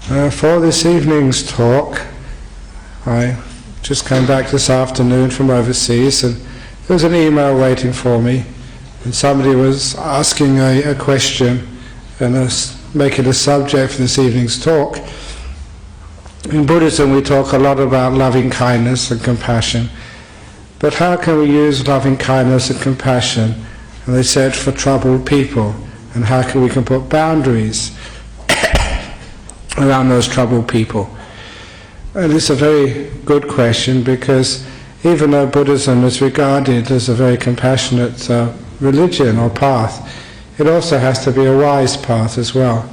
For this evening's talk, I just came back this afternoon from overseas, and there was an email waiting for me, and somebody was asking a question and making a subject for this evening's talk. In Buddhism we talk a lot about loving kindness and compassion, but how can we use loving kindness and compassion, and they said, for troubled people, and how can we put boundaries around those troubled people? And it's a very good question, because even though Buddhism is regarded as a very compassionate religion or path, it also has to be a wise path as well.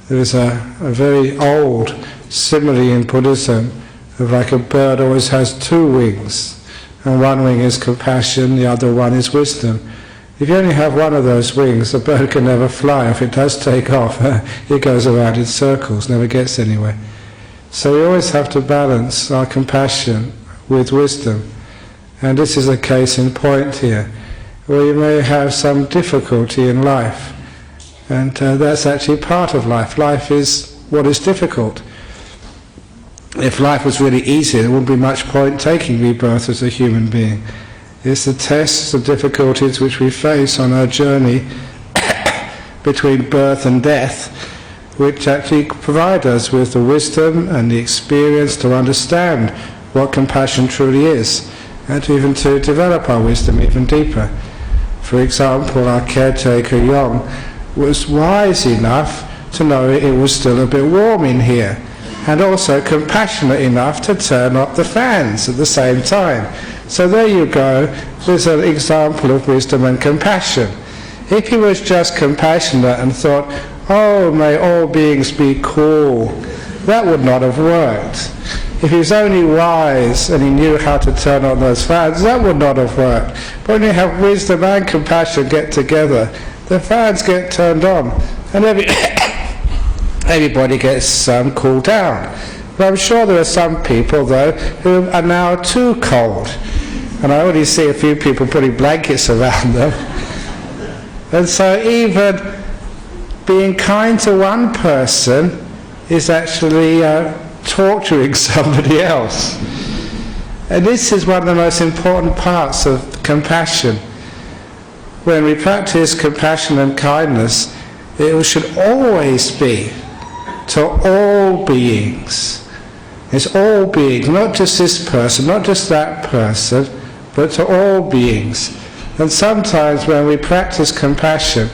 There is a very old simile in Buddhism of like a bird always has two wings, and one wing is compassion, the other one is wisdom. If you only have one of those wings, the bird can never fly. If it does take off, it goes around in circles, never gets anywhere. So we always have to balance our compassion with wisdom. And this is a case in point here, where you may have some difficulty in life. And that's actually part of life. Life is what is difficult. If life was really easy, there wouldn't be much point taking rebirth as a human being. It's the tests, the difficulties which we face on our journey between birth and death, which actually provide us with the wisdom and the experience to understand what compassion truly is, and to even to develop our wisdom even deeper. For example, our caretaker Yong was wise enough to know it was still a bit warm in here, and also compassionate enough to turn up the fans at the same time. So there you go, there's an example of wisdom and compassion. If he was just compassionate and thought, oh, may all beings be cool, that would not have worked. If he was only wise and he knew how to turn on those fans, that would not have worked. But when you have wisdom and compassion get together, the fans get turned on, and everybody gets cooled down. But I'm sure there are some people, though, who are now too cold. And I already see a few people putting blankets around them. And so even being kind to one person is actually torturing somebody else. And this is one of the most important parts of compassion. When we practice compassion and kindness, it should always be to all beings. It's all beings, not just this person, not just that person, but to all beings. And sometimes when we practice compassion,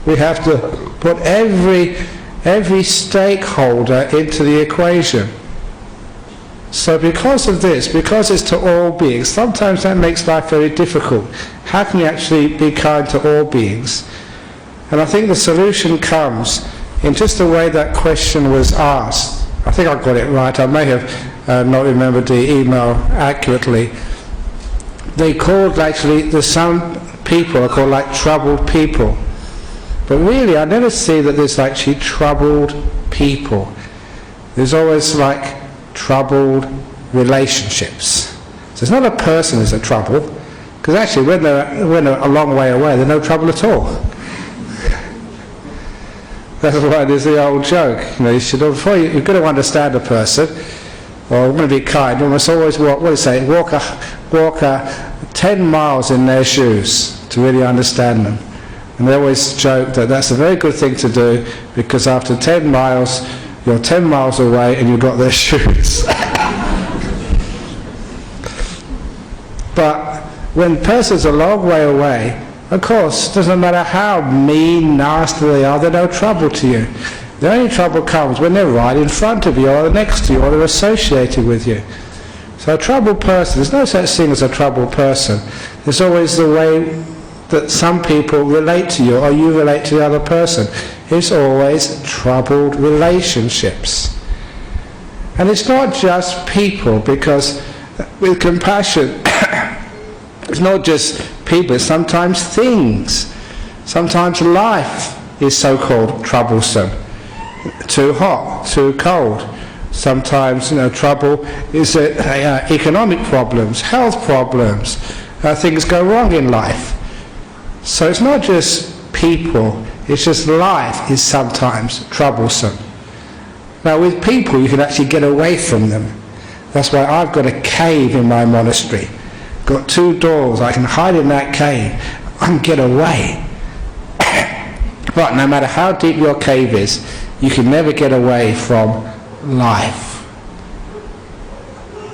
we have to put every stakeholder into the equation. So because of this, because it's to all beings, sometimes that makes life very difficult. How can you actually be kind to all beings? And I think the solution comes in just the way that question was asked. I think I got it right. I may have not remembered the email accurately. They called actually, some people are called like troubled people. But really I never see that there's actually troubled people. There's always like troubled relationships. So it's not a person who's a trouble, because actually when they're a long way away, they're no trouble at all. That's why there's the old joke, before you've got to understand a person, or want to be kind, you must always walk, walk 10 miles in their shoes to really understand them. And they always joke that that's a very good thing to do, because after 10 miles, you're 10 miles away and you've got their shoes. But when persons are a long way away, of course, doesn't matter how mean, nasty they are, they're no trouble to you. The only trouble comes when they're right in front of you, or next to you, or they're associated with you. So a troubled person, there's no such thing as a troubled person. There's always the way that some people relate to you, or you relate to the other person. It's always troubled relationships. And it's not just people, because with compassion, it's not just people, it's sometimes things. Sometimes life is so-called troublesome. Too hot, too cold. Sometimes, trouble is economic problems, health problems, things go wrong in life. So it's not just people, it's just life is sometimes troublesome. Now with people you can actually get away from them. That's why I've got a cave in my monastery. Got 2 doors, I can hide in that cave and get away. But no matter how deep your cave is, you can never get away from life.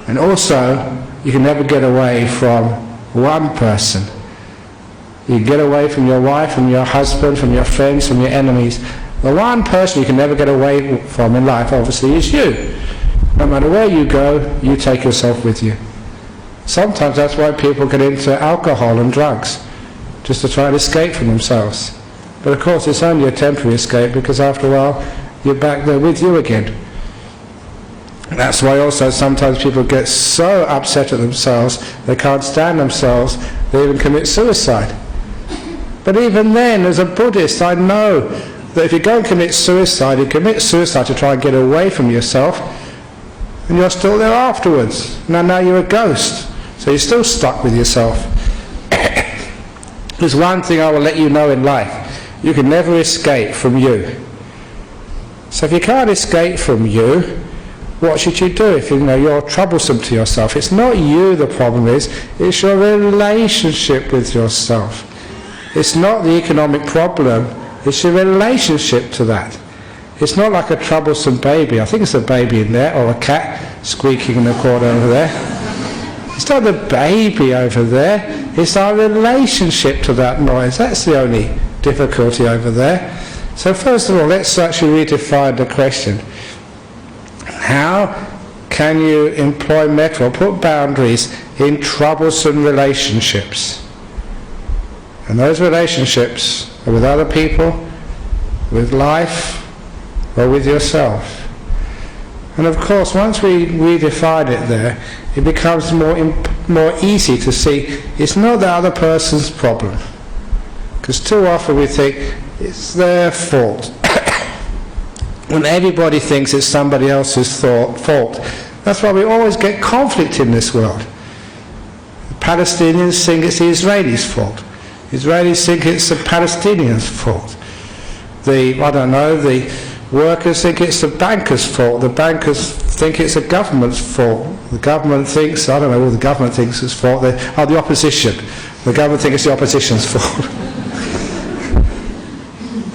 And also, you can never get away from one person. You can get away from your wife, from your husband, from your friends, from your enemies. The one person you can never get away from in life, obviously, is you. No matter where you go, you take yourself with you. Sometimes that's why people get into alcohol and drugs, just to try and escape from themselves. But of course it's only a temporary escape, because after a while you're back there with you again. That's why also sometimes people get so upset at themselves, they can't stand themselves, they even commit suicide. But even then, as a Buddhist, I know that if you go and commit suicide, you commit suicide to try and get away from yourself, and you're still there afterwards. Now you're a ghost, so you're still stuck with yourself. There's one thing I will let you know in life: you can never escape from you. So if you can't escape from you, what should you do if you know you're troublesome to yourself? It's not you the problem is, it's your relationship with yourself. It's not the economic problem, it's your relationship to that. It's not like a troublesome baby. I think it's a baby in there, or a cat squeaking in the corner over there. It's not the baby over there, it's our relationship to that noise. That's the only difficulty over there. So first of all, let's actually redefine the question. How can you employ metta or put boundaries in troublesome relationships? And those relationships are with other people, with life, or with yourself. And of course, once we redefine it there, it becomes more easy to see it's not the other person's problem. Because too often we think it's their fault. When everybody thinks it's somebody else's fault. That's why we always get conflict in this world. The Palestinians think it's the Israelis' fault. The Israelis think it's the Palestinians' fault. The workers think it's the bankers' fault. The bankers think it's the government's fault. The government thinks, I don't know who the government thinks it's fault. The opposition. The government thinks it's the opposition's fault.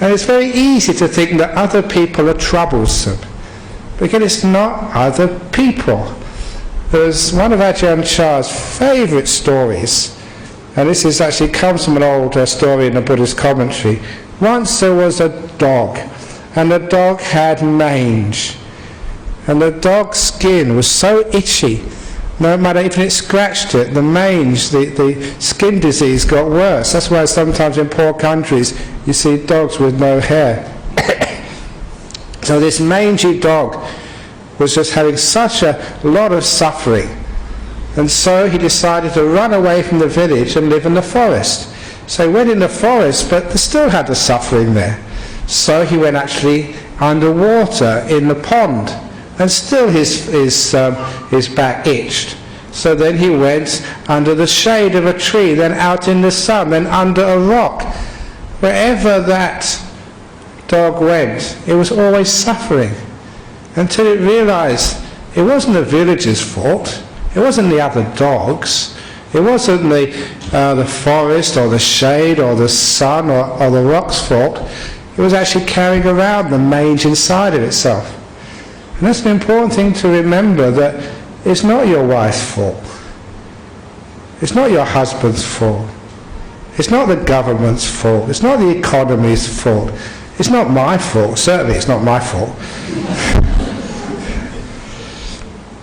And it's very easy to think that other people are troublesome. But again, it's not other people. There's one of Ajahn Chah's favourite stories, and this is actually comes from an old story in the Buddhist commentary. Once there was a dog, and the dog had mange, and the dog's skin was so itchy, no matter if it scratched it, the mange, the skin disease got worse. That's why sometimes in poor countries you see dogs with no hair. So this mangy dog was just having such a lot of suffering, and so he decided to run away from the village and live in the forest. So he went in the forest, but they still had the suffering there. So he went actually underwater in the pond, and still his back itched. So then he went under the shade of a tree, then out in the sun, then under a rock. Wherever that dog went, it was always suffering, until it realized it wasn't the village's fault, it wasn't the other dogs, it wasn't the forest or the shade or the sun or the rock's fault. It was actually carrying around the mange inside of itself. And that's an important thing to remember, that it's not your wife's fault. It's not your husband's fault. It's not the government's fault. It's not the economy's fault. It's not my fault. Certainly it's not my fault.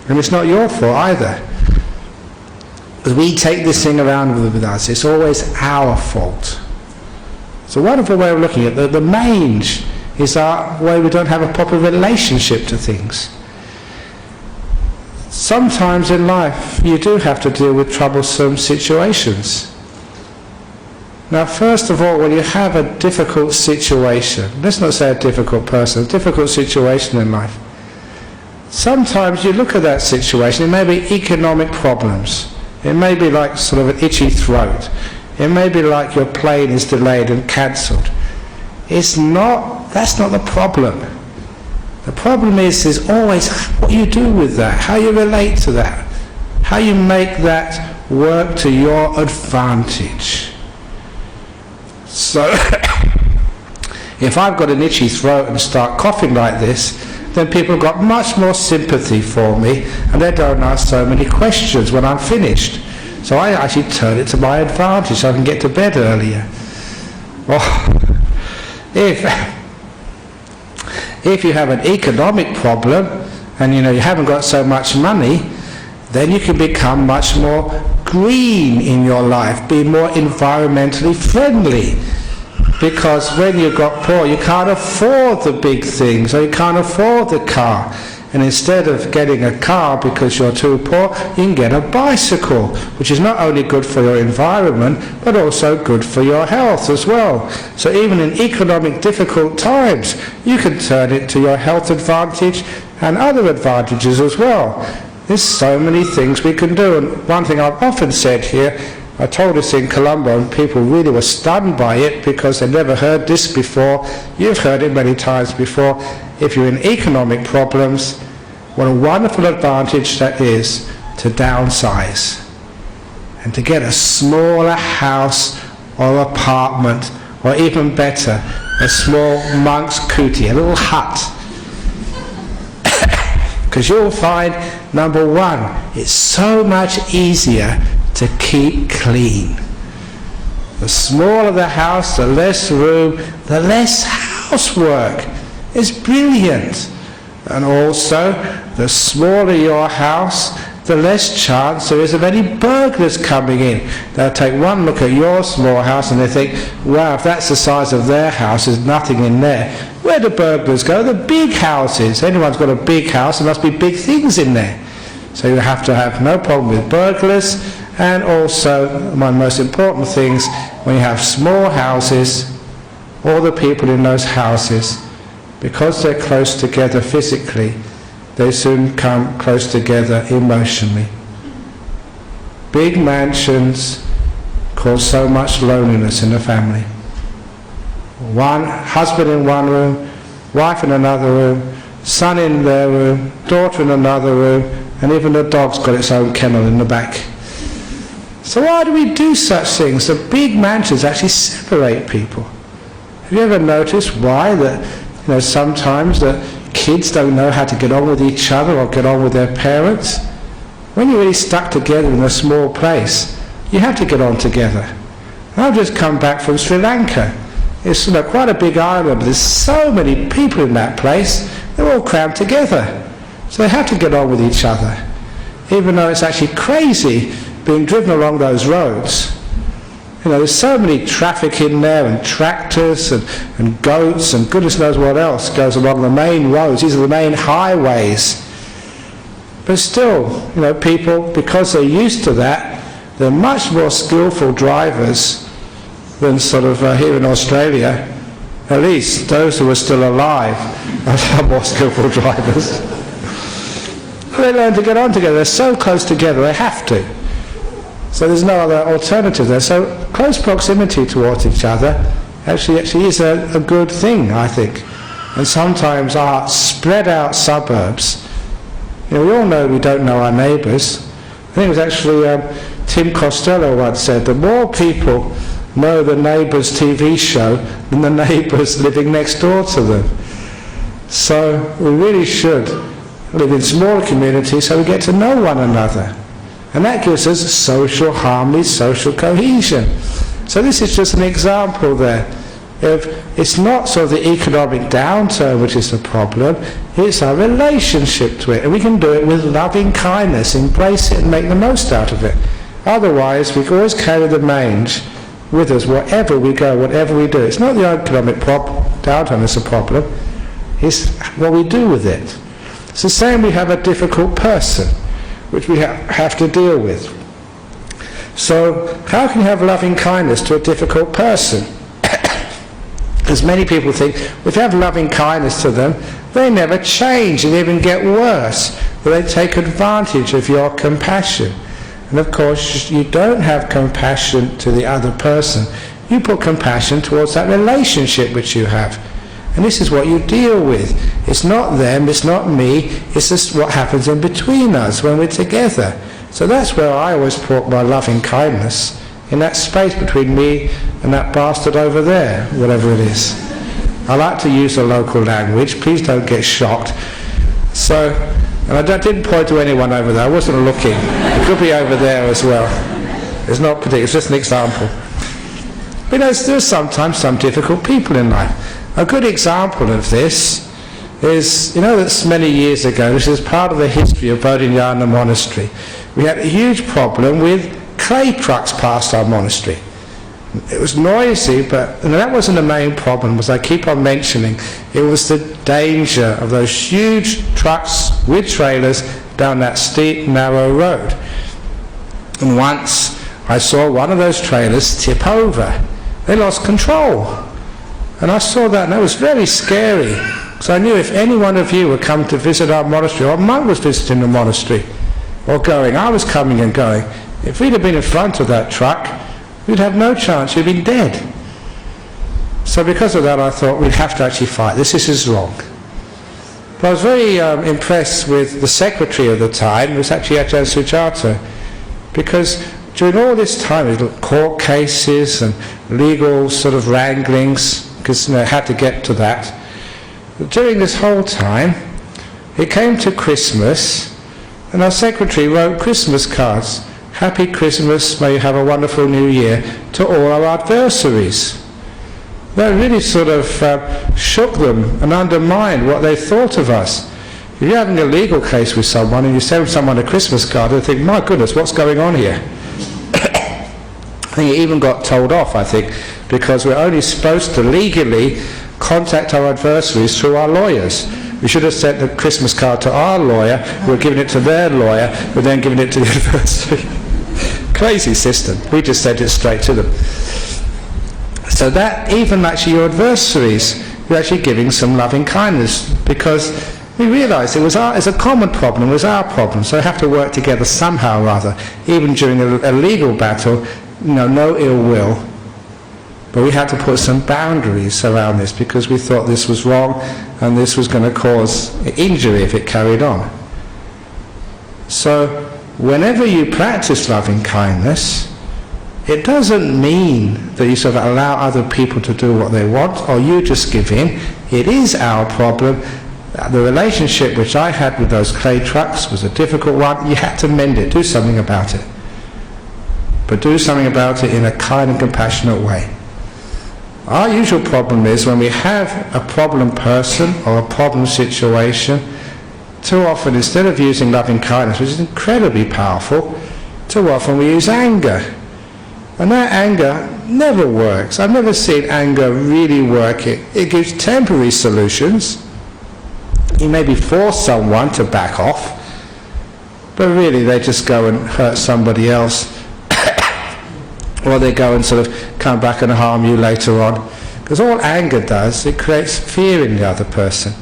And it's not your fault either. Because we take this thing around with us. It's always our fault. It's a wonderful way of looking at it. The mange is our way we don't have a proper relationship to things. Sometimes in life you do have to deal with troublesome situations. Now first of all, when you have a difficult situation, let's not say a difficult person, a difficult situation in life, sometimes you look at that situation, it may be economic problems, it may be like sort of an itchy throat, it may be like your plane is delayed and cancelled. That's not the problem. The problem is always what you do with that, how you relate to that, how you make that work to your advantage. So, if I've got an itchy throat and start coughing like this, then people have got much more sympathy for me, and they don't ask so many questions when I'm finished. So I actually turn it to my advantage so I can get to bed earlier. Well, if you have an economic problem and you haven't got so much money, then you can become much more green in your life, be more environmentally friendly. Because when you've got poor, you can't afford the big things, or you can't afford the car. And instead of getting a car because you're too poor, you can get a bicycle, which is not only good for your environment, but also good for your health as well. So even in economic difficult times, you can turn it to your health advantage and other advantages as well. There's so many things we can do. And one thing I've often said here, I told this in Colombo, and people really were stunned by it because they never heard this before. You've heard it many times before. If you're in economic problems, what a wonderful advantage that is to downsize and to get a smaller house or apartment, or even better, a small monk's kuti, a little hut. Because you'll find, number one, it's so much easier to keep clean. The smaller the house, the less room, the less housework. It's brilliant. And also, the smaller your house, the less chance there is of any burglars coming in. They'll take one look at your small house and they think, wow, if that's the size of their house, there's nothing in there. Where do burglars go? The big houses. Anyone's got a big house, there must be big things in there. So you have to have no problem with burglars. And also, one of the most important things, when you have small houses, all the people in those houses, because they're close together physically, they soon come close together emotionally. Big mansions cause so much loneliness in the family. One husband in one room, wife in another room, son in their room, daughter in another room, and even the dog's got its own kennel in the back. So why do we do such things? The big mansions actually separate people. Have you ever noticed why that sometimes the kids don't know how to get on with each other or get on with their parents? When you're really stuck together in a small place, you have to get on together. And I've just come back from Sri Lanka. It's quite a big island, but there's so many people in that place, they're all crammed together. So they have to get on with each other. Even though it's actually crazy being driven along those roads. There's so many traffic in there, and tractors and goats and goodness knows what else goes along the main roads. These are the main highways. But still, people, because they're used to that, they're much more skillful drivers than here in Australia. At least those who are still alive are more skillful drivers. They learn to get on together. They're so close together, they have to. So there's no other alternative there. So close proximity towards each other actually is a good thing, I think. And sometimes our spread out suburbs, we all know we don't know our neighbours. I think it was actually Tim Costello once said, the more people know the neighbour's TV show than the neighbours living next door to them. So we really should live in smaller communities so we get to know one another. And that gives us social harmony, social cohesion. So this is just an example there. It's not sort of the economic downturn which is the problem, it's our relationship to it. And we can do it with loving kindness, embrace it and make the most out of it. Otherwise, we can always carry the mange with us wherever we go, whatever we do. It's not the economic downturn that's a problem, it's what we do with it. It's the same, we have a difficult person which we have to deal with. So how can you have loving kindness to a difficult person? As many people think, if you have loving kindness to them, they never change and even get worse. They take advantage of your compassion. And of course, you don't have compassion to the other person. You put compassion towards that relationship which you have. And this is what you deal with. It's not them, it's not me, it's just what happens in between us when we're together. So that's where I always put my loving kindness, in that space between me and that bastard over there, whatever it is. I like to use the local language, please don't get shocked. So, and I didn't point to anyone over there, I wasn't looking. It could be over there as well. It's not particular, it's just an example. But there's sometimes some difficult people in life. A good example of this is, that's many years ago, this is part of the history of Bodhinyana Monastery. We had a huge problem with clay trucks past our monastery. It was noisy, but that wasn't the main problem, as I keep on mentioning. It was the danger of those huge trucks with trailers down that steep, narrow road. And once I saw one of those trailers tip over. They lost control. And I saw that, and that was very scary. So I knew if any one of you would come to visit our monastery, or a monk was visiting the monastery, or going, I was coming and going, if we'd have been in front of that truck, we'd have no chance, we'd have been dead. So because of that I thought we'd have to actually fight this is wrong. But I was very impressed with the secretary of the time, it was actually Ajahn Sujato, because during all this time, court cases and legal sort of wranglings, because it had to get to that. But during this whole time, it came to Christmas, and our secretary wrote Christmas cards. Happy Christmas, may you have a wonderful new year, to all our adversaries. That really sort of shook them and undermined what they thought of us. If you're having a legal case with someone and you send someone a Christmas card, they think, my goodness, what's going on here? I think it even got told off, because we're only supposed to legally contact our adversaries through our lawyers. We should have sent the Christmas card to our lawyer, we're giving it to their lawyer, we're then giving it to the adversary. Crazy system. We just sent it straight to them. So that, even actually your adversaries, you're actually giving some loving kindness, because we realised it's a common problem, it was our problem, so we have to work together somehow or other. Even during a legal battle, no ill will. But we had to put some boundaries around this, because we thought this was wrong and this was going to cause injury if it carried on. So whenever you practice loving kindness, it doesn't mean that you sort of allow other people to do what they want or you just give in. It is our problem. The relationship which I had with those clay trucks was a difficult one. You had to mend it, do something about it. But do something about it in a kind and compassionate way. Our usual problem is when we have a problem person or a problem situation, too often instead of using loving kindness, which is incredibly powerful, too often we use anger. And that anger never works. I've never seen anger really work. It gives temporary solutions. You maybe force someone to back off, but really they just go and hurt somebody else. Or they go and sort of come back and harm you later on. Because all anger does, it creates fear in the other person.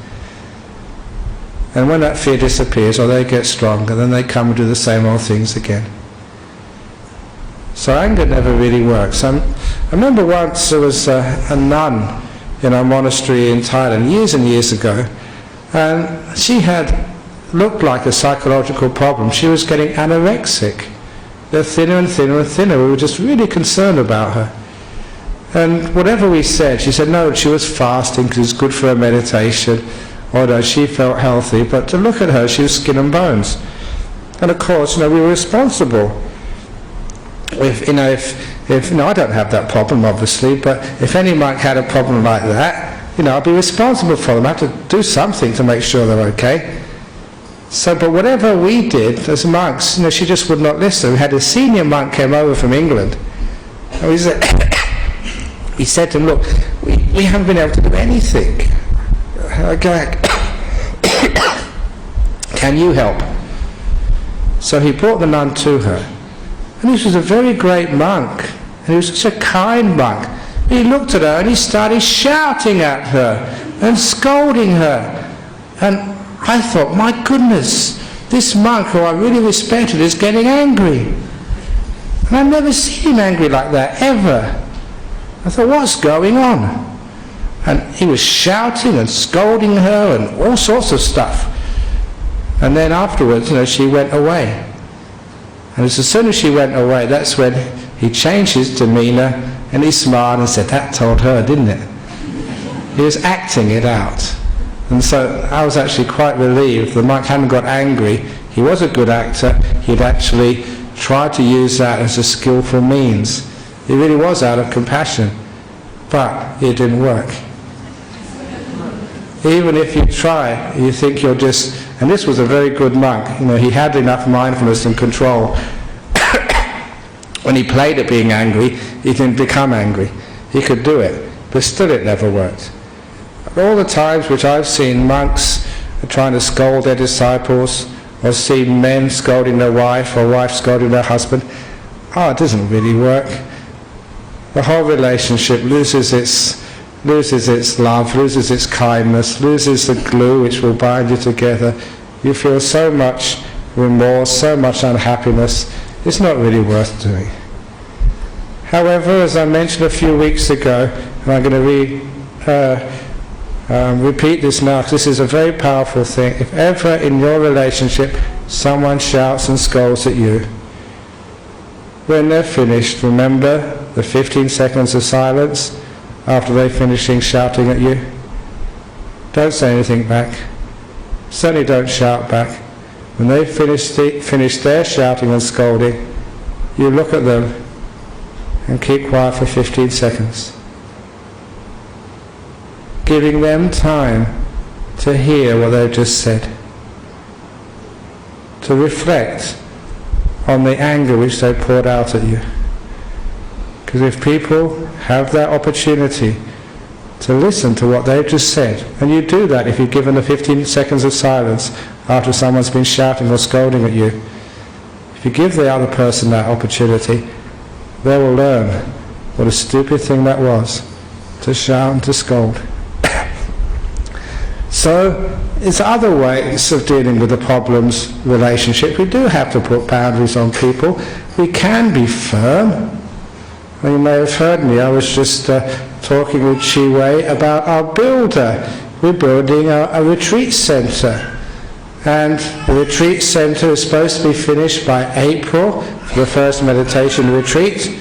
And when that fear disappears, or they get stronger, then they come and do the same old things again. So anger never really works. I remember once there was a nun in our monastery in Thailand, years and years ago, and she had looked like a psychological problem. She was getting anorexic. They're thinner and thinner and thinner. We were just really concerned about her. And whatever we said, she said no, she was fasting because it's good for her meditation. Or no, she felt healthy. But to look at her, she was skin and bones. And of course, we were responsible. If I don't have that problem, obviously, but if any monk had a problem like that, I'd be responsible for them. I have to do something to make sure they're okay. So, but whatever we did as monks, she just would not listen. We had a senior monk came over from England, and we said to him, look, we haven't been able to do anything. Can you help? So he brought the nun to her, and this was a very great monk, and he was such a kind monk. He looked at her and he started shouting at her and scolding her, and I thought, my goodness, this monk who I really respected is getting angry. And I've never seen him angry like that, ever. I thought, what's going on? And he was shouting and scolding her and all sorts of stuff. And then afterwards, she went away. And as soon as she went away, that's when he changed his demeanour and he smiled and said, that told her, didn't it? He was acting it out. And so I was actually quite relieved the monk hadn't got angry. He was a good actor. He'd actually tried to use that as a skillful means. He really was out of compassion. But it didn't work. Even if you try, you think you're just... And this was a very good monk. He had enough mindfulness and control. When he played at being angry, he didn't become angry. He could do it, but still it never worked. All the times which I've seen monks trying to scold their disciples, or seen men scolding their wife, or wife scolding their husband, it doesn't really work. The whole relationship loses its love, loses its kindness, loses the glue which will bind you together. You feel so much remorse, so much unhappiness. It's not really worth doing. However, as I mentioned a few weeks ago, and I'm going to repeat this now, because this is a very powerful thing. If ever in your relationship someone shouts and scolds at you, when they're finished, remember the 15 seconds of silence after they're finishing shouting at you. Don't say anything back. Certainly don't shout back. When they finish their shouting and scolding, you look at them and keep quiet for 15 seconds. Giving them time to hear what they've just said. To reflect on the anger which they poured out at you. Because if people have that opportunity to listen to what they've just said, and you do that if you're given the 15 seconds of silence after someone's been shouting or scolding at you, if you give the other person that opportunity, they will learn what a stupid thing that was, to shout and to scold. So, it's other ways of dealing with the problems, relationship. We do have to put boundaries on people. We can be firm. Well, you may have heard me, I was just talking with Chi Wei about our builder. We're building a retreat centre. And the retreat centre is supposed to be finished by April, for the first meditation retreat.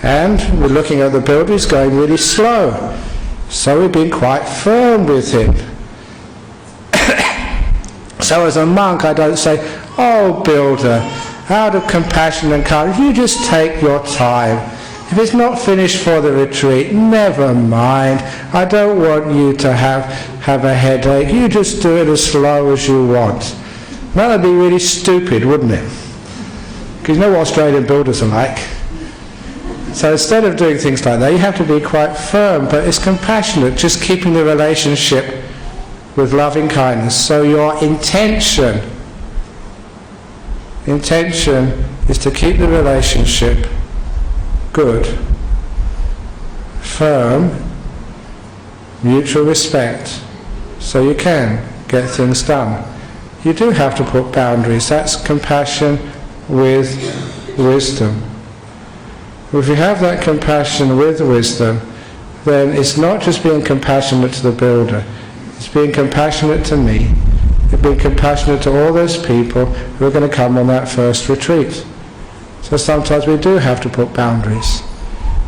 And we're looking at the builder, he's going really slow. So we've been quite firm with him. So as a monk, I don't say, oh builder, out of compassion and kindness, you just take your time. If it's not finished for the retreat, never mind. I don't want you to have a headache. You just do it as slow as you want. That would be really stupid, wouldn't it? Because you know what Australian builders are like. So instead of doing things like that, you have to be quite firm, but it's compassionate, just keeping the relationship with loving kindness. So your intention is to keep the relationship good, firm, mutual respect, so you can get things done. You do have to put boundaries. That's compassion with wisdom. If you have that compassion with wisdom, then it's not just being compassionate to the builder, it's being compassionate to me. It's being compassionate to all those people who are going to come on that first retreat. So sometimes we do have to put boundaries.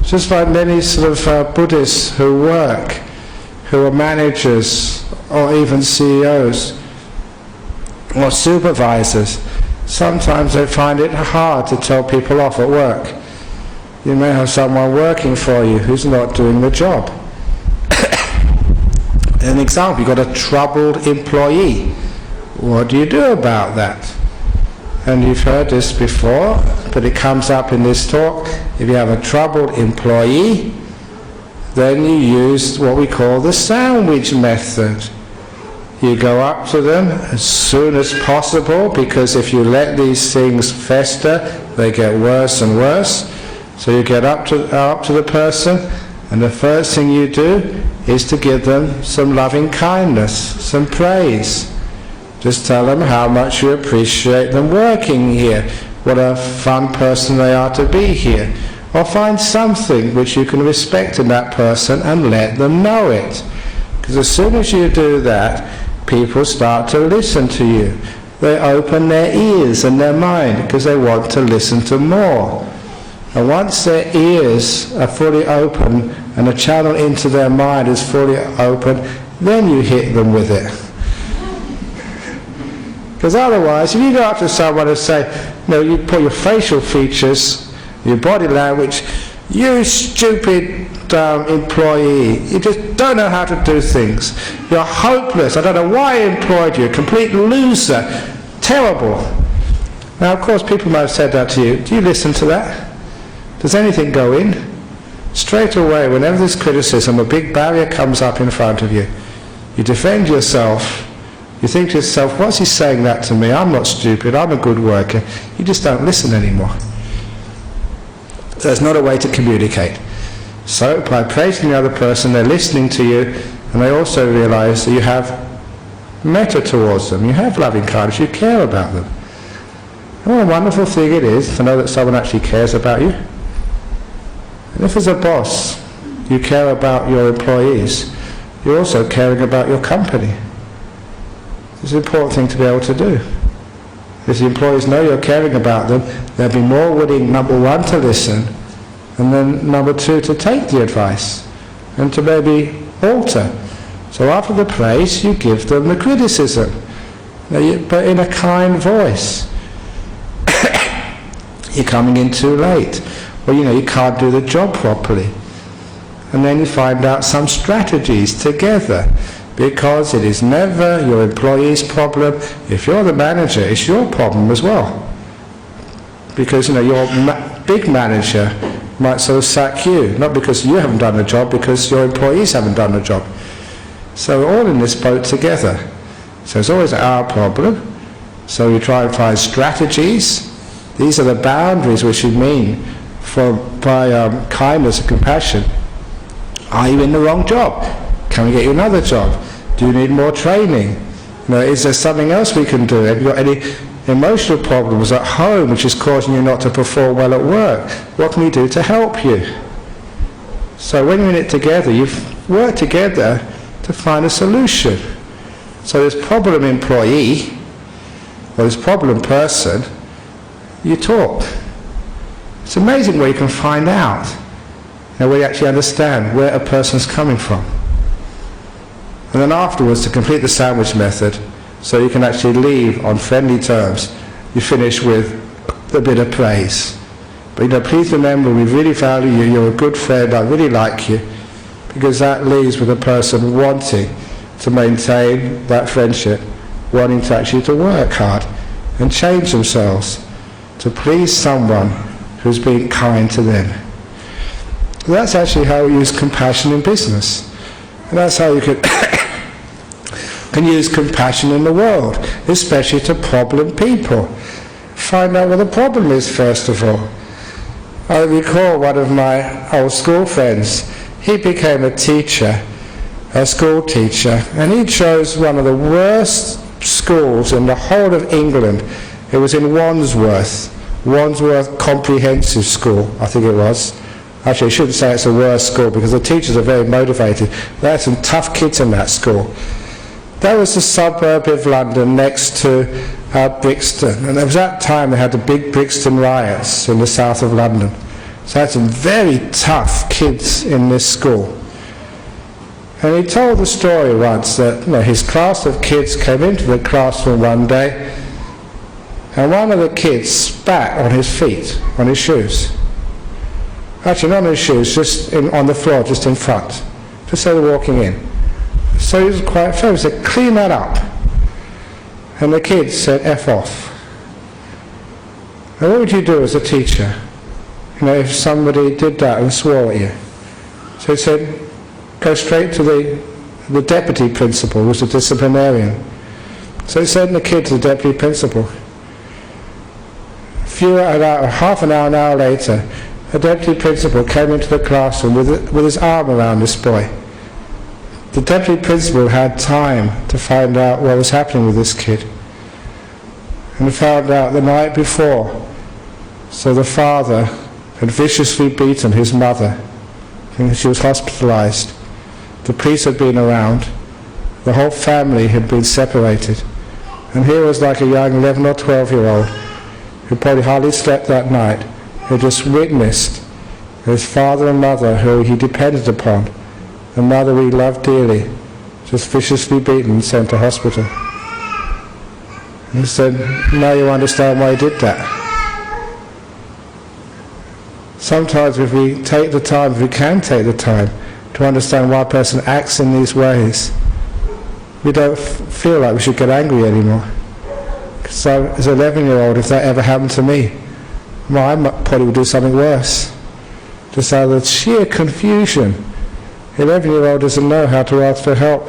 Just like many sort of Buddhists who work, who are managers or even CEOs or supervisors, sometimes they find it hard to tell people off at work. You may have someone working for you who's not doing the job. An example, you've got a troubled employee. What do you do about that? And you've heard this before, but it comes up in this talk. If you have a troubled employee, then you use what we call the sandwich method. You go up to them as soon as possible, because if you let these things fester, they get worse and worse. So you get up to the person, and the first thing you do is to give them some loving kindness, some praise. Just tell them how much you appreciate them working here, what a fun person they are to be here, Or find something which you can respect in that person and let them know it. Because as soon as you do that, people start to listen to you. They open their ears and their mind because they want to listen to more. And once their ears are fully open and the channel into their mind is fully open, then you hit them with it. Because otherwise, if you go up to someone and say, you put your facial features, your body language, you stupid employee, you just don't know how to do things. You're hopeless, I don't know why I employed you, a complete loser, terrible. Now of course people might have said that to you. Do you listen to that? Does anything go in? Straight away, whenever there's criticism, a big barrier comes up in front of you. You defend yourself. You think to yourself, what's he saying that to me? I'm not stupid, I'm a good worker. You just don't listen anymore. There's not a way to communicate. So by praising the other person, they're listening to you, and they also realize that you have metta towards them, you have loving kindness, you care about them. And what a wonderful thing it is to know that someone actually cares about you. And if as a boss you care about your employees, you're also caring about your company. It's an important thing to be able to do. If the employees know you're caring about them, they'll be more willing, number one, to listen, and then number two, to take the advice, and to maybe alter. So after the praise, you give them the criticism, but in a kind voice. You're coming in too late, or you can't do the job properly. And then you find out some strategies together. Because it is never your employee's problem. If you're the manager, it's your problem as well. Because your big manager might sort of sack you, not because you haven't done the job, because your employees haven't done the job. So we're all in this boat together. So it's always our problem. So you try and find strategies. These are the boundaries which you mean by kindness and compassion. Are you in the wrong job? Can we get you another job? Do you need more training? Is there something else we can do? Have you got any emotional problems at home which is causing you not to perform well at work? What can we do to help you? So when you're in it together, you've worked together to find a solution. So this problem employee, or this problem person, you talk. It's amazing where you can find out, where you actually understand where a person's coming from. And then afterwards, to complete the sandwich method, so you can actually leave on friendly terms, you finish with a bit of praise. But please remember, we really value you, you're a good friend, I really like you, because that leaves with a person wanting to maintain that friendship, wanting to actually to work hard and change themselves to please someone who's being kind to them. That's actually how we use compassion in business. And that's how you can use compassion in the world, especially to problem people. Find out what the problem is first of all. I recall one of my old school friends. He became a teacher, a school teacher, and he chose one of the worst schools in the whole of England. It was in Wandsworth Comprehensive School, I think it was. Actually, I shouldn't say it's a worse school because the teachers are very motivated. They had some tough kids in that school. That was the suburb of London next to Brixton. And there was that time they had the big Brixton riots in the south of London. So I had some very tough kids in this school. And he told the story once that his class of kids came into the classroom one day, and one of the kids spat on his feet, on his shoes. Actually, not on his shoes, just on the floor, just in front, just so they're walking in. So he was quite firm. He said, clean that up. And the kids said, F off. And what would you do as a teacher, if somebody did that and swore at you? So he said, go straight to the deputy principal, who was the disciplinarian. So he said the kid to the deputy principal. Half an hour later, the deputy principal came into the classroom with his arm around this boy. The deputy principal had time to find out what was happening with this kid, and found out the night before. So the father had viciously beaten his mother. And she was hospitalized. The priest had been around. The whole family had been separated. And here was like a young 11 or 12-year-old who probably hardly slept that night, who just witnessed his father and mother, who he depended upon, the mother he loved dearly, just viciously beaten and sent to hospital. And he said, now you understand why he did that. Sometimes if we take the time, if we can take the time to understand why a person acts in these ways, we don't feel like we should get angry anymore. So as an 11-year-old, if that ever happened to me, well, I probably would do something worse. Just out of the sheer confusion. The 11-year-old doesn't know how to ask for help,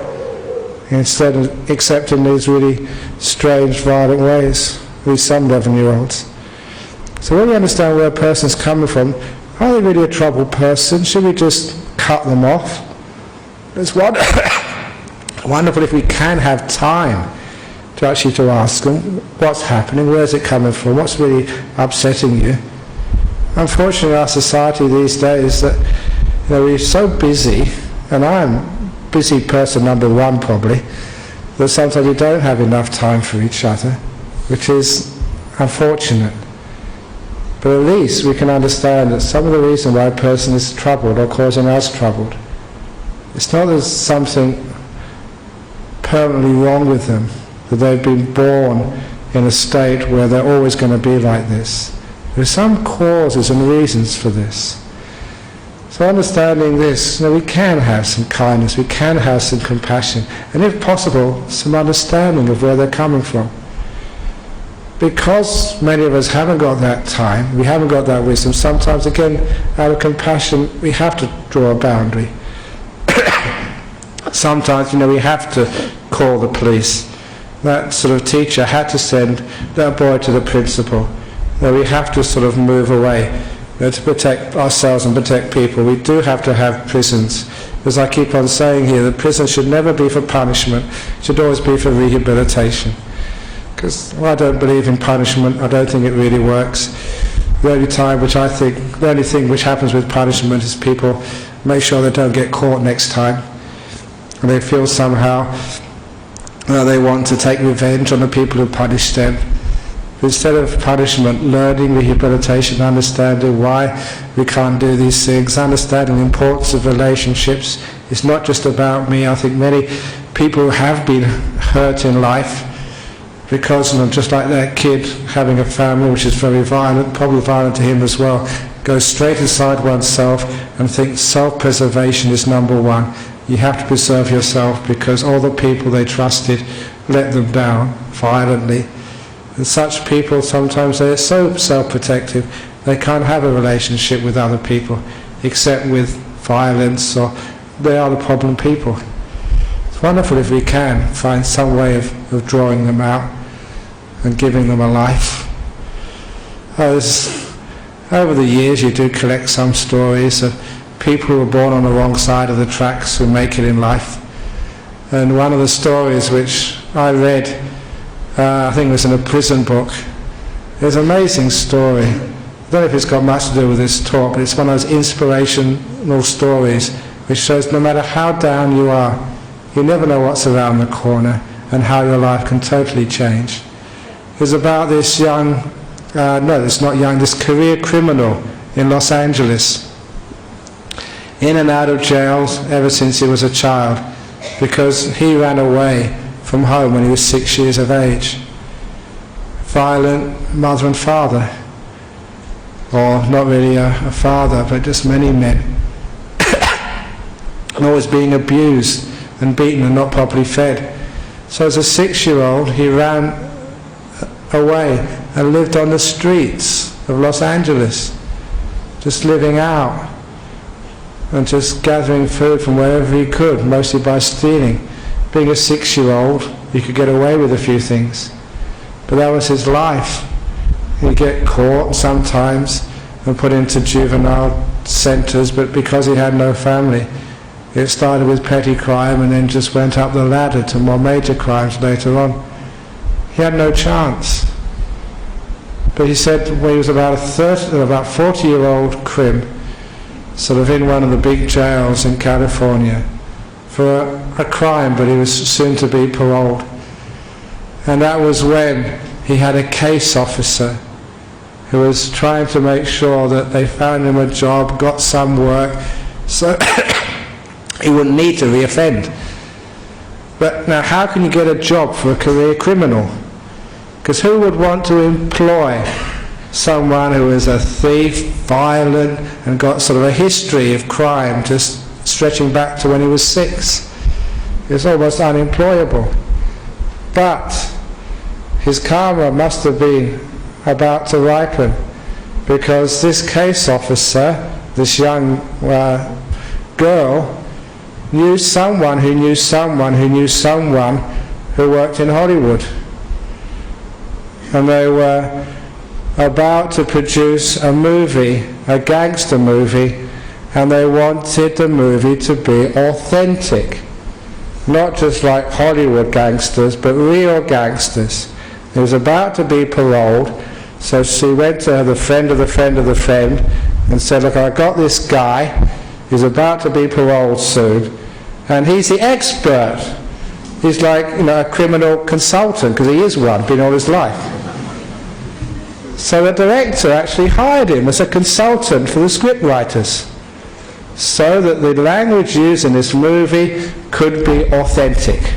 instead of accepting these really strange, violent ways, with some 11-year-olds. So when we understand where a person's coming from, are they really a troubled person? Should we just cut them off? It's wonderful if we can have time to actually to ask them, what's happening, where's it coming from, what's really upsetting you? Unfortunately, our society these days, that we're so busy, and I'm a busy person number one probably, that sometimes we don't have enough time for each other, which is unfortunate. But at least we can understand that some of the reason why a person is troubled or causing us troubled, it's not that there's something permanently wrong with them, that they've been born in a state where they're always going to be like this. There's some causes and reasons for this. So understanding this, we can have some kindness, we can have some compassion, and if possible, some understanding of where they're coming from. Because many of us haven't got that time, we haven't got that wisdom, sometimes again, out of compassion, we have to draw a boundary. Sometimes, we have to call the police. That sort of teacher had to send that boy to the principal. We have to sort of move away to protect ourselves and protect people. We do have to have prisons. As I keep on saying here, the prison should never be for punishment, it should always be for rehabilitation. Because I don't believe in punishment, I don't think it really works. The only thing which happens with punishment is people make sure they don't get caught next time. And they feel somehow they want to take revenge on the people who punished them. Instead of punishment, learning, rehabilitation, understanding why we can't do these things, understanding the importance of relationships. It's not just about me. I think many people have been hurt in life because, just like that kid having a family which is very violent, probably violent to him as well, goes straight inside oneself and thinks self-preservation is number one. You have to preserve yourself because all the people they trusted let them down violently. And such people, sometimes they're so self-protective, they can't have a relationship with other people except with violence, or they are the problem people. It's wonderful if we can find some way of drawing them out and giving them a life. Over the years you do collect some stories of people who were born on the wrong side of the tracks who make it in life. And one of the stories which I read, I think it was in a prison book, it's an amazing story. I don't know if it's got much to do with this talk, but it's one of those inspirational stories which shows no matter how down you are, you never know what's around the corner and how your life can totally change. It's about this this career criminal in Los Angeles, in and out of jails ever since he was a child, because he ran away from home when he was 6 years of age. Violent mother and father, or not really a father, but just many men. And always being abused and beaten and not properly fed. So as a 6-year-old, he ran away and lived on the streets of Los Angeles, just living out and just gathering food from wherever he could, mostly by stealing. Being a 6-year-old, he could get away with a few things, but that was his life. He'd get caught sometimes and put into juvenile centres, but because he had no family, it started with petty crime and then just went up the ladder to more major crimes later on. He had no chance. But he said when he was about 40-year-old crim, sort of in one of the big jails in California, for a crime, but he was soon to be paroled. And that was when he had a case officer who was trying to make sure that they found him a job, got some work, so he wouldn't need to reoffend. But now how can you get a job for a career criminal? Because who would want to employ someone who is a thief, violent, and got sort of a history of crime just stretching back to when he was 6? It's almost unemployable. But his karma must have been about to ripen, because this case officer, this young girl, knew someone who knew someone who knew someone who worked in Hollywood. And they were about to produce a movie, a gangster movie, and they wanted the movie to be authentic. Not just like Hollywood gangsters, but real gangsters. He was about to be paroled, so she went to the friend of the friend of the friend and said, look, I got this guy, he's about to be paroled soon, and he's the expert. He's like, a criminal consultant, because he is one, been all his life. So the director actually hired him as a consultant for the script writers, so that the language used in this movie could be authentic.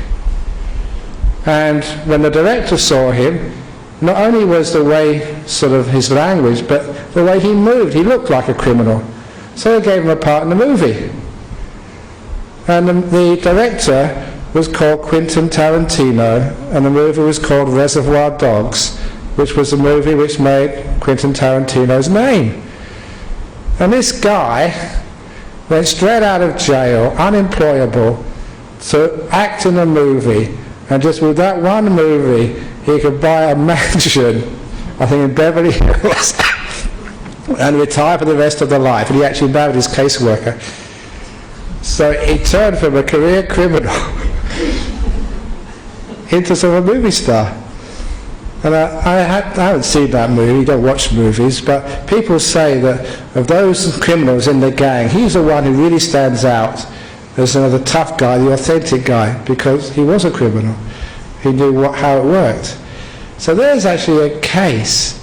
And when the director saw him, not only was the way sort of his language, but the way he moved, he looked like a criminal. So they gave him a part in the movie. And the director was called Quentin Tarantino, and the movie was called Reservoir Dogs, which was a movie which made Quentin Tarantino's name. And this guy went straight out of jail, unemployable, to act in a movie, and just with that one movie he could buy a mansion, I think in Beverly Hills, and retire for the rest of the life. And he actually married his caseworker. So he turned from a career criminal into sort of a movie star. And I haven't seen that movie, you don't watch movies, but people say that of those criminals in the gang, he's the one who really stands out as the tough guy, the authentic guy, because he was a criminal. He knew how it worked. So there's actually a case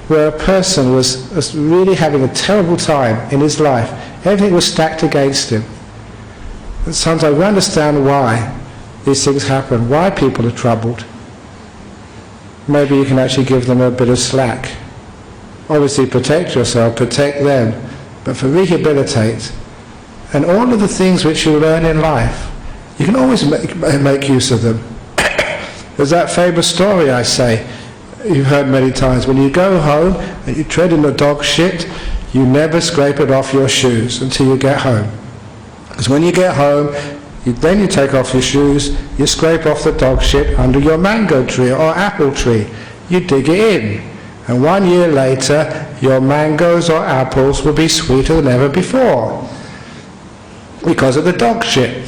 where a person was really having a terrible time in his life. Everything was stacked against him. And sometimes we understand why these things happen, why people are troubled. Maybe you can actually give them a bit of slack. Obviously protect yourself, protect them, but for rehabilitate, and all of the things which you learn in life, you can always make use of them. There's that famous story I say, you've heard many times, when you go home and you tread in the dog shit, you never scrape it off your shoes until you get home. Because when you get home, then you take off your shoes, you scrape off the dog shit under your mango tree or apple tree. You dig it in. And 1 year later, your mangoes or apples will be sweeter than ever before, because of the dog shit.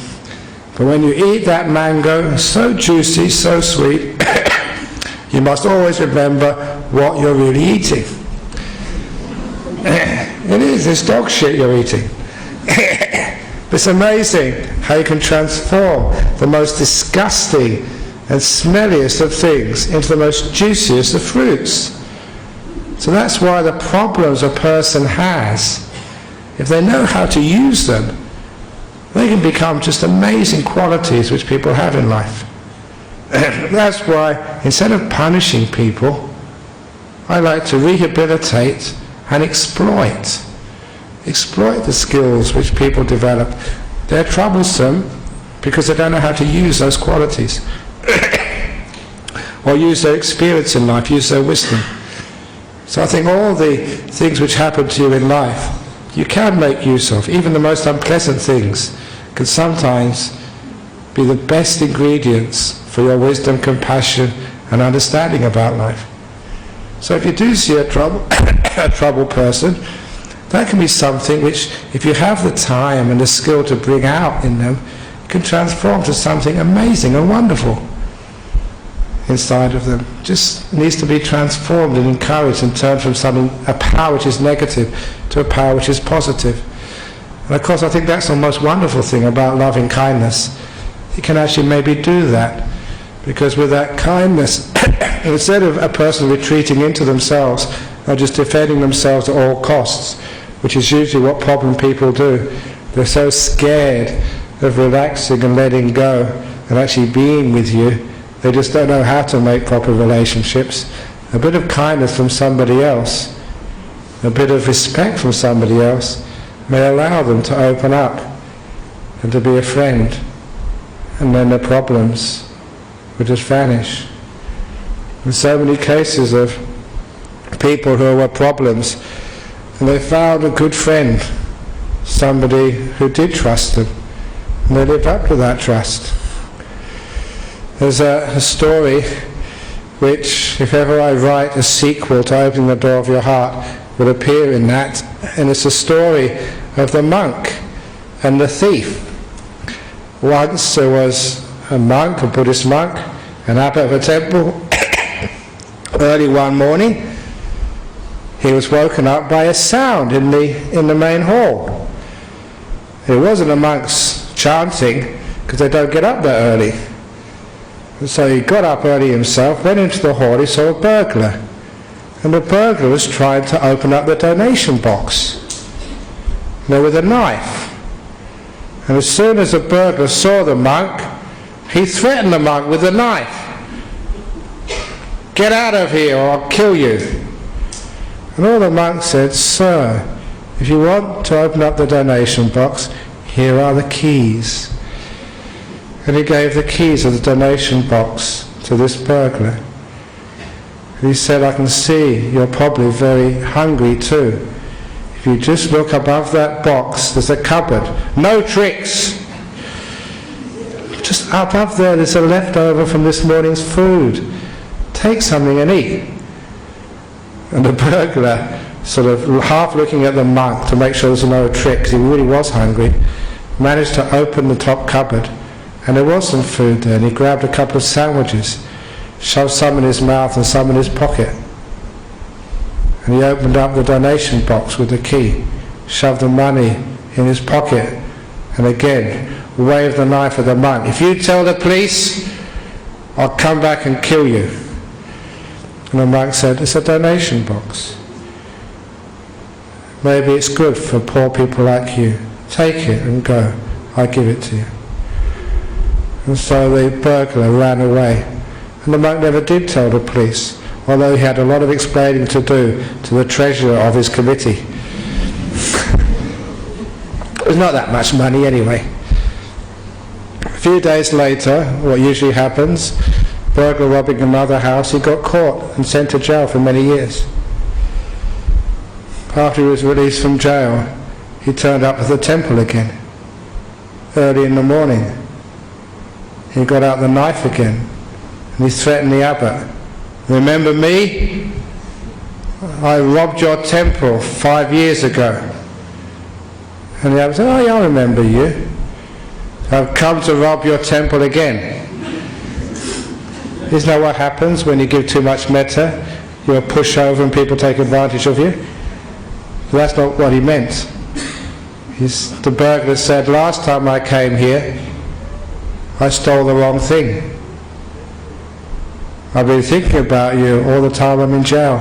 But when you eat that mango, so juicy, so sweet, you must always remember what you're really eating. It is this dog shit you're eating. It's amazing how you can transform the most disgusting and smelliest of things into the most juiciest of fruits. So that's why the problems a person has, if they know how to use them, they can become just amazing qualities which people have in life. That's why instead of punishing people, I like to rehabilitate and exploit. Exploit the skills which people develop. They're troublesome because they don't know how to use those qualities. Or use their experience in life, use their wisdom. So I think all the things which happen to you in life, you can make use of. Even the most unpleasant things can sometimes be the best ingredients for your wisdom, compassion, and understanding about life. So if you do see a troubled person, that can be something which, if you have the time and the skill to bring out in them, can transform to something amazing and wonderful. inside of them. Just needs to be transformed and encouraged and turned from a power which is negative to a power which is positive. And of course I think that's the most wonderful thing about loving kindness. You can actually maybe do that, because with that kindness, instead of a person retreating into themselves or just defending themselves at all costs, which is usually what problem people do, they're so scared of relaxing and letting go and actually being with you, they just don't know how to make proper relationships. A bit of kindness from somebody else, a bit of respect from somebody else may allow them to open up and to be a friend, and then the problems will just vanish. In so many cases of people who were problems, and they found a good friend, somebody who did trust them, and they lived up to that trust. There's a story which, if ever I write a sequel to Opening the Door of Your Heart, will appear in that, and it's a story of the monk and the thief. Once there was a monk, a Buddhist monk, an abbot of a temple. Early one morning he was woken up by a sound in the main hall. It wasn't the monks chanting, because they don't get up that early. And so he got up early himself, went into the hall, he saw a burglar. And the burglar was trying to open up the donation box, with a knife. And as soon as the burglar saw the monk, he threatened the monk with the knife. "Get out of here or I'll kill you." And all the monk said, "Sir, if you want to open up the donation box, here are the keys." And he gave the keys of the donation box to this burglar. And he said, "I can see you're probably very hungry too. If you just look above that box, there's a cupboard. No tricks. Just above there, there's a leftover from this morning's food. Take something and eat." And the burglar, sort of half looking at the monk to make sure there's no tricks, he really was hungry, managed to open the top cupboard, and there was some food there, and he grabbed a couple of sandwiches, shoved some in his mouth and some in his pocket. And he opened up the donation box with the key, shoved the money in his pocket, and again waved the knife at the monk. "If you tell the police, I'll come back and kill you." And the monk said, "It's a donation box. Maybe it's good for poor people like you. Take it and go. I give it to you." And so the burglar ran away. And the monk never did tell the police, although he had a lot of explaining to do to the treasurer of his committee. It was not that much money anyway. A few days later, what usually happens, burglar robbing another house, he got caught and sent to jail for many years. After he was released from jail, he turned up at the temple again, early in the morning. He got out the knife again, and he threatened the abbot. "Remember me? I robbed your temple 5 years ago." And the abbot said, "Oh yeah, I remember you. I've come to rob your temple again." Isn't that what happens when you give too much metta? You're a pushover and people take advantage of you? But that's not what he meant. The burglar said, "Last time I came here, I stole the wrong thing. I've been thinking about you all the time I'm in jail.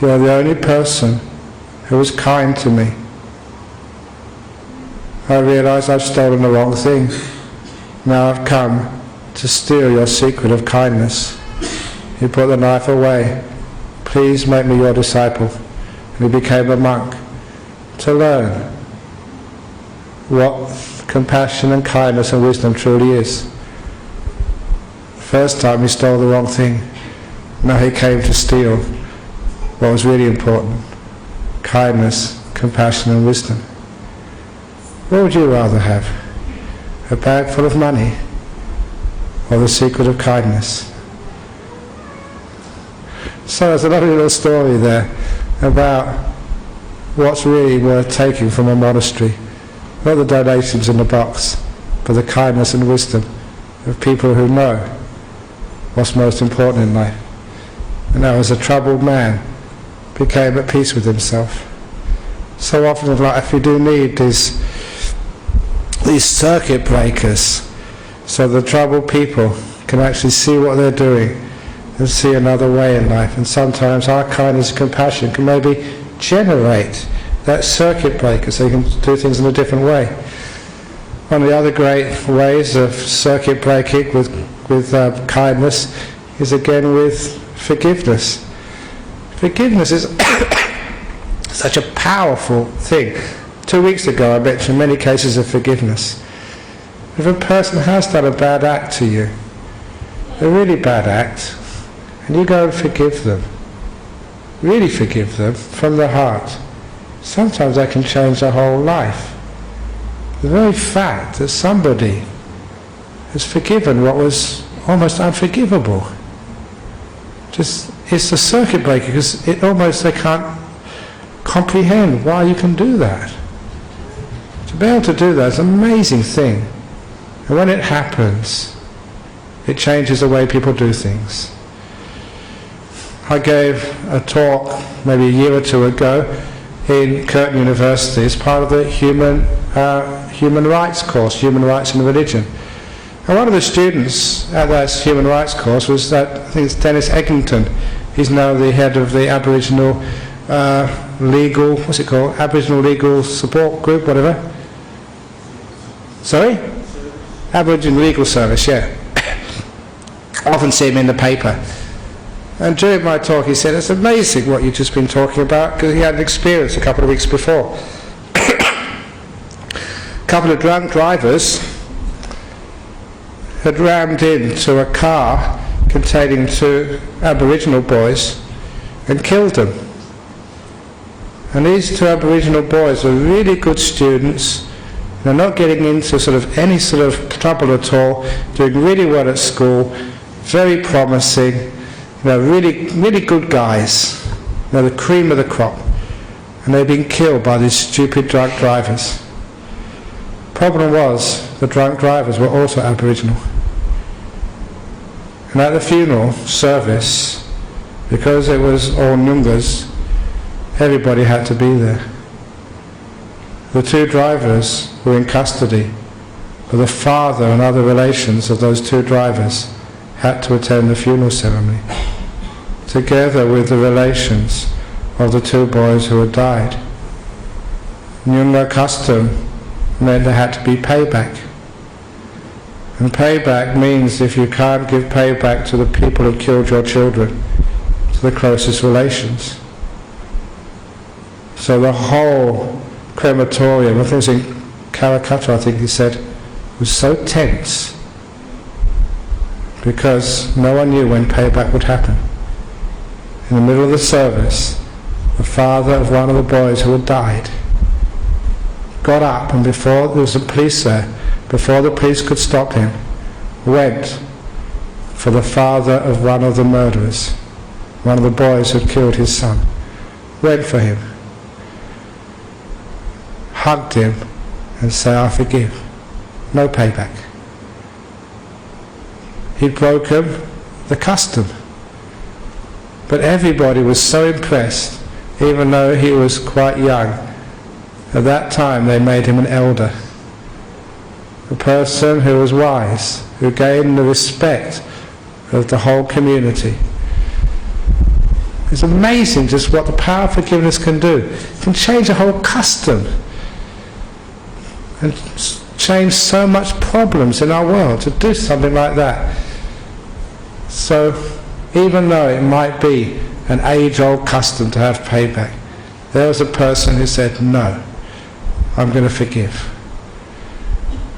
You're the only person who was kind to me. I realise I've stolen the wrong thing. Now I've come to steal your secret of kindness." He put the knife away. "Please make me your disciple." And he became a monk to learn what compassion and kindness and wisdom truly is. First time he stole the wrong thing. Now he came to steal what was really important: kindness, compassion and wisdom. What would you rather have? A bag full of money or the secret of kindness? So there's a lovely little story there about what's really worth taking from a monastery. Not the donations in the box, but the kindness and wisdom of people who know what's most important in life. And that was a troubled man, became at peace with himself. So often in life we do need these circuit breakers, so the troubled people can actually see what they're doing and see another way in life. And sometimes our kindness and compassion can maybe generate that circuit breaker so you can do things in a different way. One of the other great ways of circuit breaking with kindness is again with forgiveness. Forgiveness is such a powerful thing. 2 weeks ago I mentioned many cases of forgiveness. If a person has done a bad act to you, a really bad act, and you go and forgive them, really forgive them from the heart, sometimes that can change their whole life. The very fact that somebody has forgiven what was almost unforgivable, it's a circuit breaker, because they can't comprehend why you can do that. To be able to do that is an amazing thing. And when it happens, it changes the way people do things. I gave a talk maybe a year or two ago in Curtin University as part of the human rights course, Human Rights and Religion. And one of the students at that human rights course was I think it's Dennis Eglinton. He's now the head of the Aboriginal legal, what's it called? Aboriginal Legal Support Group, whatever. Sorry? Aboriginal Legal Service, yeah. I often see him in the paper. And during my talk he said, it's amazing what you've just been talking about, because he had an experience a couple of weeks before. A couple of drunk drivers had rammed into a car containing 2 Aboriginal boys and killed them. And these 2 Aboriginal boys were really good students. They're not getting into any sort of trouble at all, doing really well at school, very promising, really, really good guys, the cream of the crop. And they've been killed by these stupid drunk drivers. Problem was, the drunk drivers were also Aboriginal. And at the funeral service, because it was all Nyungas, everybody had to be there. The 2 drivers were in custody, but the father and other relations of those 2 drivers had to attend the funeral ceremony, together with the relations of the 2 boys who had died. Nyunga custom meant there had to be payback. And payback means if you can't give payback to the people who killed your children, to the closest relations. So the whole crematorium, I think it was in Calcutta, I think he said, was so tense because no one knew when payback would happen. In the middle of the service, the father of one of the boys who had died got up, and before there was the police there, before the police could stop him, went for the father of one of the murderers, one of the boys who had killed his son, went for him, hugged him and said, I forgive. No payback. He'd broken the custom. But everybody was so impressed, even though he was quite young. At that time they made him an elder, a person who was wise, who gained the respect of the whole community. It's amazing just what the power of forgiveness can do. It can change a whole custom and change so much problems in our world to do something like that. So even though it might be an age-old custom to have payback, there was a person who said, no, I'm going to forgive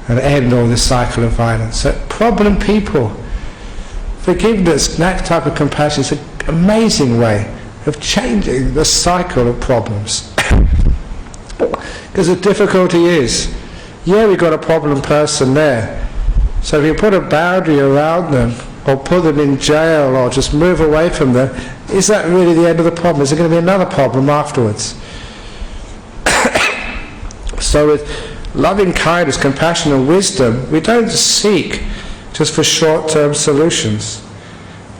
and end all this cycle of violence. So problem people, forgiveness, that type of compassion is an amazing way of changing the cycle of problems. Because the difficulty is, yeah, we've got a problem person there, so if you put a boundary around them or put them in jail or just move away from them, is that really the end of the problem? Is there going to be another problem afterwards? So with loving kindness, compassion and wisdom, we don't seek just for short-term solutions.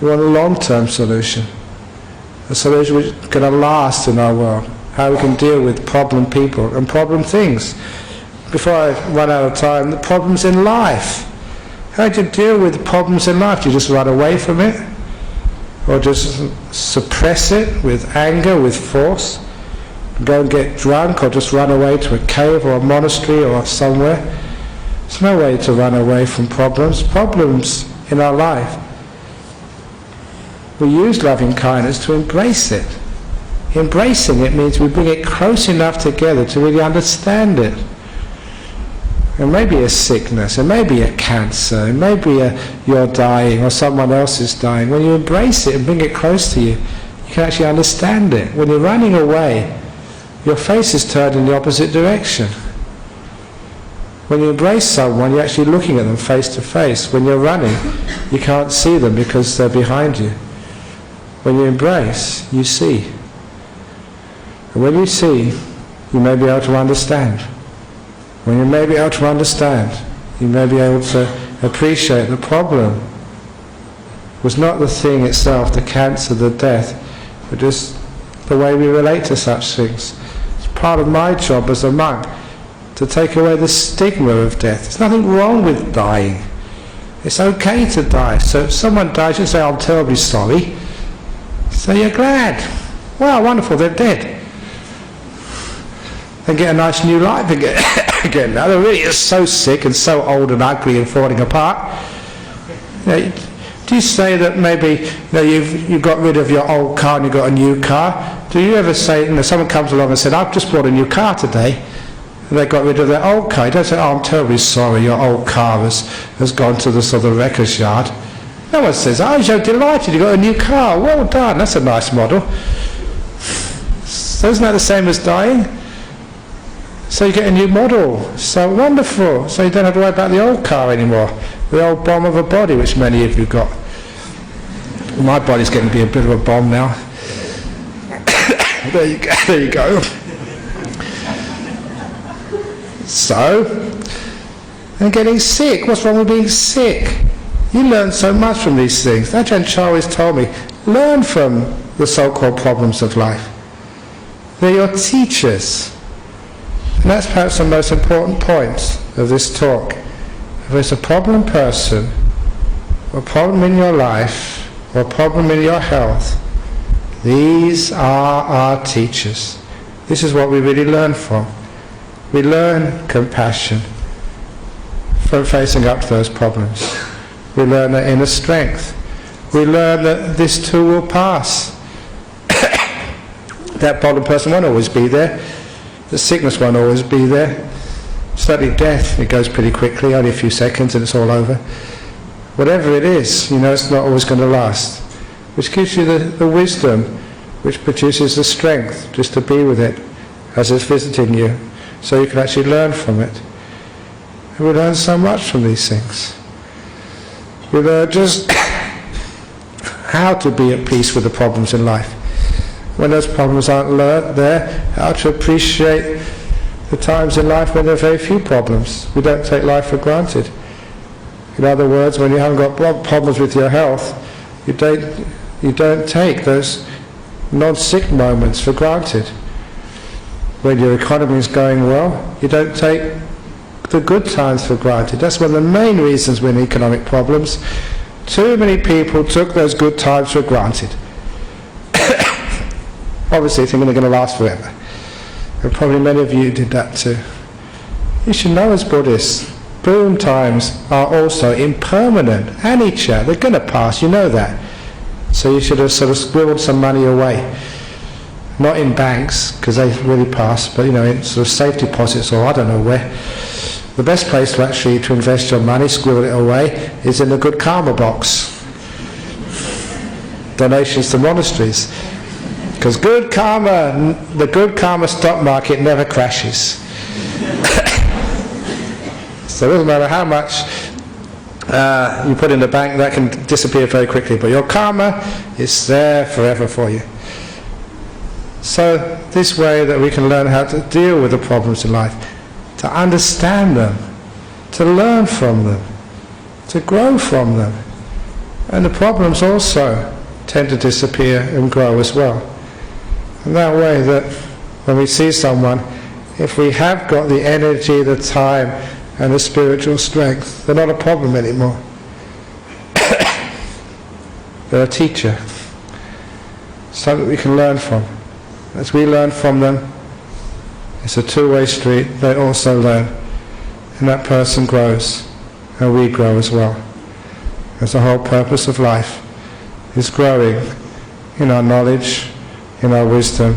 We want a long-term solution. A solution which is going to last in our world. How we can deal with problem people and problem things. Before I run out of time, the problems in life. How do you deal with problems in life? Do you just run away from it? Or just suppress it with anger, with force? Go and get drunk, or just run away to a cave or a monastery or somewhere? There's no way to run away from problems. Problems in our life. We use loving kindness to embrace it. Embracing it means we bring it close enough together to really understand it. It may be a sickness, it may be a cancer, it may be you're dying or someone else is dying. When you embrace it and bring it close to you, you can actually understand it. When you're running away, your face is turned in the opposite direction. When you embrace someone, you're actually looking at them face to face. When you're running, you can't see them because they're behind you. When you embrace, you see. And when you see, you may be able to understand. When you may be able to understand, you may be able to appreciate the problem was not the thing itself, the cancer, the death, but just the way we relate to such things. It's part of my job as a monk to take away the stigma of death. There's nothing wrong with dying. It's okay to die. So if someone dies, you say, I'm terribly sorry. So you're glad. Wow, wonderful, they're dead. And get a nice new life again. Now they're really so sick and so old and ugly and falling apart. Do you say that maybe you've got rid of your old car and you've got a new car? Do you ever say, someone comes along and said, I've just bought a new car today, and they got rid of their old car? You don't say, oh, I'm terribly sorry, your old car has gone to the sort of wrecker's yard. No one says, oh, you're so delighted you got a new car, well done, that's a nice model. So isn't that the same as dying? So you get a new model, so wonderful, so you don't have to worry about the old car anymore, the old bomb of a body which many of you got. My body's getting to be a bit of a bomb now. There you go. So, and getting sick, what's wrong with being sick? You learn so much from these things. Ajahn Chah always told me, learn from the so-called problems of life. They're your teachers. And that's perhaps the most important point of this talk. If there's a problem person, or a problem in your life, or a problem in your health, these are our teachers. This is what we really learn from. We learn compassion from facing up to those problems. We learn that inner strength. We learn that this too will pass. That problem person won't always be there. The sickness won't always be there. Certainly death, it goes pretty quickly, only a few seconds and it's all over. Whatever it is, it's not always going to last. Which gives you the wisdom, which produces the strength just to be with it as it's visiting you, so you can actually learn from it. And we learn so much from these things. We learn just how to be at peace with the problems in life. When those problems aren't learnt there, how to appreciate the times in life when there are very few problems. We don't take life for granted. In other words, when you haven't got problems with your health, you don't take those non-sick moments for granted. When your economy is going well, you don't take the good times for granted. That's one of the main reasons we're in economic problems. Too many people took those good times for granted. Obviously thinking they're going to last forever. And probably many of you did that too. You should know as Buddhists, boom times are also impermanent, anicca, they're going to pass, you know that. So you should have sort of squirreled some money away. Not in banks, because they really pass, but in sort of safe deposits or I don't know where. The best place to actually to invest your money, squirrel it away, is in the good karma box. Donations to monasteries. Because the good karma stock market never crashes. So it doesn't matter how much you put in the bank, that can disappear very quickly, but your karma is there forever for you. So this way that we can learn how to deal with the problems in life, to understand them, to learn from them, to grow from them, And the problems also tend to disappear and grow as well. And that way that when we see someone, if we have got the energy, the time and the spiritual strength, they're not a problem anymore. They're a teacher, something we can learn from. As we learn from them, it's a two-way street. They also learn, and that person grows, and we grow as well. As the whole purpose of life is growing in our knowledge, in our wisdom,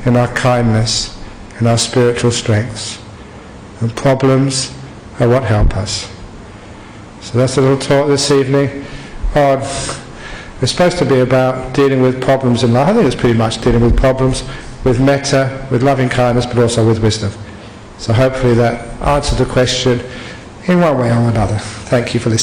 in our kindness, in our spiritual strengths. And problems are what help us. So that's a little talk this evening on, it's supposed to be about dealing with problems in life. I think it's pretty much dealing with problems with metta, with loving kindness, but also with wisdom. So hopefully that answered the question in one way or another. Thank you for listening.